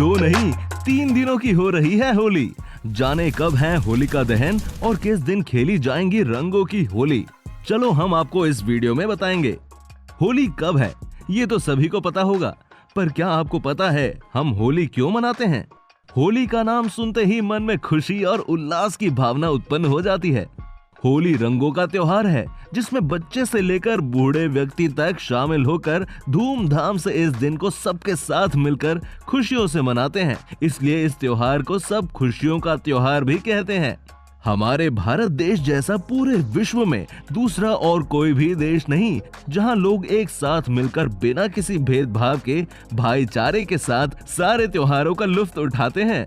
2 नहीं 3 दिनों की हो रही है होली। जाने कब है होलिका दहन और किस दिन खेली जाएंगी रंगों की होली, चलो हम आपको इस वीडियो में बताएंगे। होली कब है ये तो सभी को पता होगा, पर क्या आपको पता है हम होली क्यों मनाते हैं? होली का नाम सुनते ही मन में खुशी और उल्लास की भावना उत्पन्न हो जाती है। होली रंगों का त्योहार है जिसमें बच्चे से लेकर बूढ़े व्यक्ति तक शामिल होकर धूमधाम से इस दिन को सबके साथ मिलकर खुशियों से मनाते हैं। इसलिए इस त्योहार को सब खुशियों का त्योहार भी कहते हैं। हमारे भारत देश जैसा पूरे विश्व में दूसरा और कोई भी देश नहीं जहां लोग एक साथ मिलकर बिना किसी भेदभाव के भाईचारे के साथ सारे त्योहारों का लुत्फ उठाते हैं।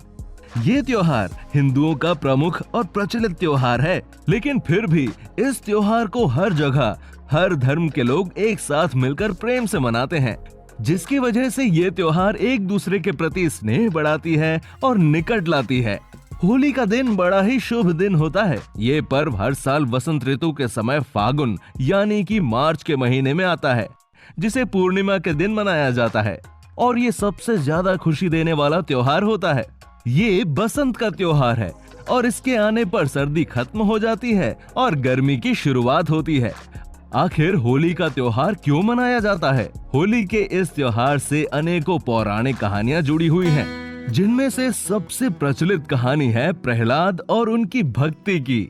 ये त्योहार हिंदुओं का प्रमुख और प्रचलित त्योहार है, लेकिन फिर भी इस त्योहार को हर जगह हर धर्म के लोग एक साथ मिलकर प्रेम से मनाते हैं, जिसकी वजह से ये त्योहार एक दूसरे के प्रति स्नेह बढ़ाती है और निकट लाती है। होली का दिन बड़ा ही शुभ दिन होता है। ये पर्व हर साल वसंत ऋतु के समय फागुन यानी कि मार्च के महीने में आता है, जिसे पूर्णिमा के दिन मनाया जाता है और ये सबसे ज्यादा खुशी देने वाला त्योहार होता है। ये बसंत का त्योहार है और इसके आने पर सर्दी खत्म हो जाती है और गर्मी की शुरुआत होती है। आखिर होली का त्योहार क्यों मनाया जाता है? होली के इस त्योहार से अनेकों पौराणिक कहानियां जुड़ी हुई हैं, जिनमें से सबसे प्रचलित कहानी है प्रहलाद और उनकी भक्ति की।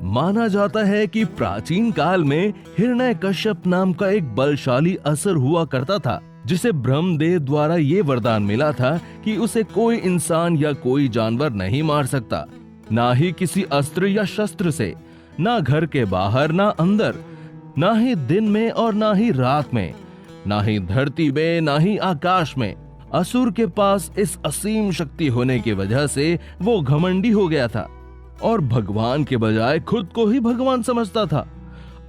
माना जाता है कि प्राचीन काल में हिरण्यकश्यप नाम का एक बलशाली असुर हुआ करता था, जिसे ब्रह्मदेव द्वारा ये वरदान मिला था कि उसे कोई इंसान या कोई जानवर नहीं मार सकता, ना ही किसी अस्त्र या शस्त्र से, ना घर के बाहर ना अंदर, ना ही दिन में और ना ही रात में, ना ही धरती में ना ही आकाश में। असुर के पास इस असीम शक्ति होने की वजह से वो घमंडी हो गया था और भगवान के बजाय खुद को ही भगवान समझता था।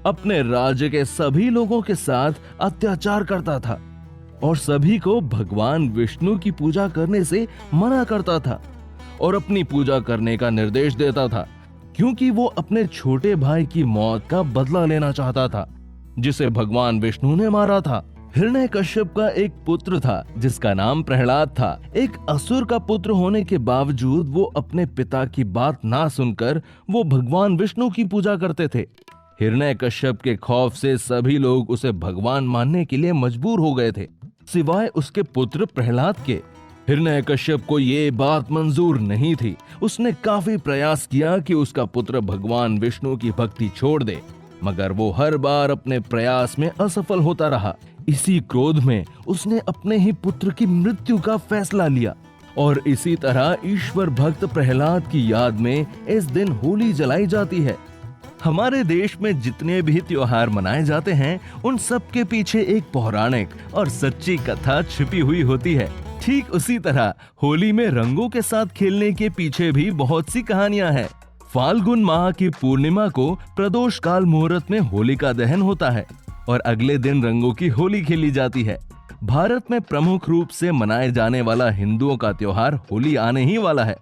अपने राज्य के सभी लोगों के साथ अत्याचार करता था और सभी को भगवान विष्णु की पूजा करने से मना करता था और अपनी पूजा करने का निर्देश देता था, क्योंकि वो अपने छोटे भाई की मौत का बदला लेना चाहता था, जिसे भगवान विष्णु ने मारा था। हिरण्यकश्यप का एक पुत्र था जिसका नाम प्रहलाद था। एक असुर का पुत्र होने के बावजूद वो अपने पिता की बात ना सुनकर वो भगवान विष्णु की पूजा करते थे। हिरण्यकश्यप के खौफ से सभी लोग उसे भगवान मानने के लिए मजबूर हो गए थे, सिवाय उसके पुत्र प्रहलाद के। हिरण्यकश्यप को ये बात मंजूर नहीं थी। उसने काफी प्रयास किया कि उसका पुत्र भगवान विष्णु की भक्ति छोड़ दे, मगर वो हर बार अपने प्रयास में असफल होता रहा। इसी क्रोध में उसने अपने ही पुत्र की मृत्यु का फैसला लिया और इसी तरह ईश्वर भक्त प्रहलाद की याद में इस दिन होली जलाई जाती है। हमारे देश में जितने भी त्योहार मनाए जाते हैं, उन सब के पीछे एक पौराणिक और सच्ची कथा छिपी हुई होती है। ठीक उसी तरह होली में रंगों के साथ खेलने के पीछे भी बहुत सी कहानियां हैं। फाल्गुन माह की पूर्णिमा को प्रदोष काल मुहूर्त में होलिका दहन होता है और अगले दिन रंगों की होली खेली जाती है। भारत में प्रमुख रूप से मनाए जाने वाला हिंदुओं का त्योहार होली आने ही वाला है।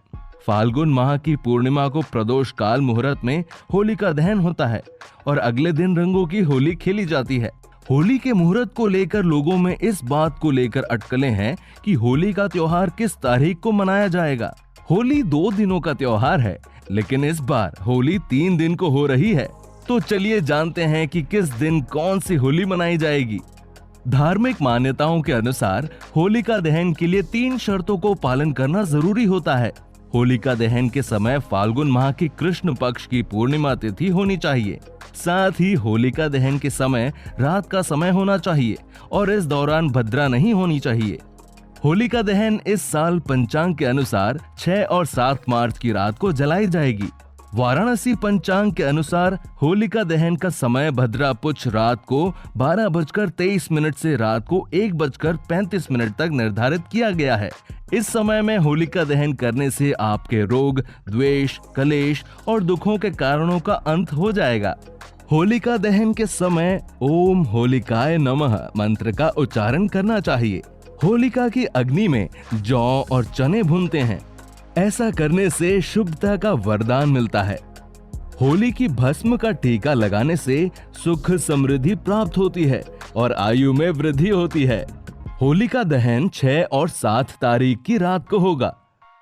फाल्गुन माह की पूर्णिमा को प्रदोष काल मुहूर्त में होली का दहन होता है और अगले दिन रंगों की होली खेली जाती है। होली के मुहूर्त को लेकर लोगों में इस बात को लेकर अटकलें हैं कि होली का त्योहार किस तारीख को मनाया जाएगा। होली 2 दिनों का त्योहार है, लेकिन इस बार होली 3 दिन को हो रही है। तो चलिए जानते हैं कि किस दिन कौन सी होली मनाई जाएगी। धार्मिक मान्यताओं के अनुसार होलिका दहन के लिए 3 शर्तों को पालन करना जरूरी होता है। होलिका दहन के समय फाल्गुन माह की कृष्ण पक्ष की पूर्णिमा तिथि होनी चाहिए। साथ ही होलिका दहन के समय रात का समय होना चाहिए और इस दौरान भद्रा नहीं होनी चाहिए। होलिका दहन इस साल पंचांग के अनुसार 6 और 7 मार्च की रात को जलाई जाएगी। वाराणसी पंचांग के अनुसार होलिका दहन का समय भद्रा पुछ रात को 12:23 से रात को 1:35 तक निर्धारित किया गया है। इस समय में होलिका दहन करने से आपके रोग, द्वेष, कलेश और दुखों के कारणों का अंत हो जाएगा। होलिका दहन के समय ओम होलिकाय नमः मंत्र का उच्चारण करना चाहिए। होलिका की अग्नि में जौ और चने भूनते हैं। ऐसा करने से शुभता का वरदान मिलता है। होली की भस्म का टीका लगाने से सुख समृद्धि प्राप्त होती है और आयु में वृद्धि होती है। होलिका दहन 6 और 7 तारीख की रात को होगा।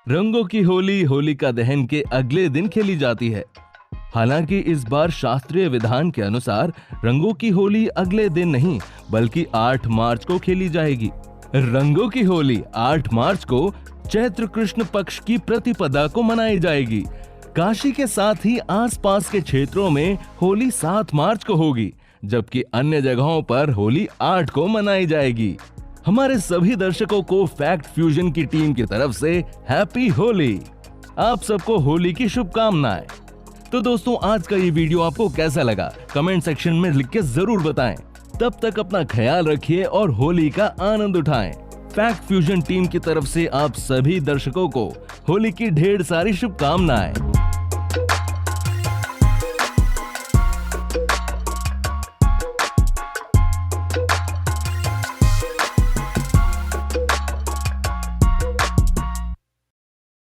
रंगों की होली होलिका दहन के अगले दिन खेली जाती है। हालांकि इस बार शास्त्रीय विधान के अनुसार रंगों की होली अगले दिन नहीं बल्कि 8 मार्च को खेली जाएगी। रंगों की होली 8 मार्च को चैत्र कृष्ण पक्ष की प्रतिपदा को मनाई जाएगी। काशी के साथ ही आसपास के क्षेत्रों में होली 7 मार्च को होगी, जबकि अन्य जगहों पर होली 8 को मनाई जाएगी। हमारे सभी दर्शकों को फैक्ट फ्यूजन की टीम की तरफ से हैप्पी होली। आप सबको होली की शुभकामनाएं। तो दोस्तों, आज का ये वीडियो आपको कैसा लगा कमेंट सेक्शन में लिख के जरूर बताएं। तब तक अपना ख्याल रखिए और होली का आनंद उठाएं। फैक्ट फ्यूजन टीम की तरफ से आप सभी दर्शकों को होली की ढेर सारी शुभकामनाएं।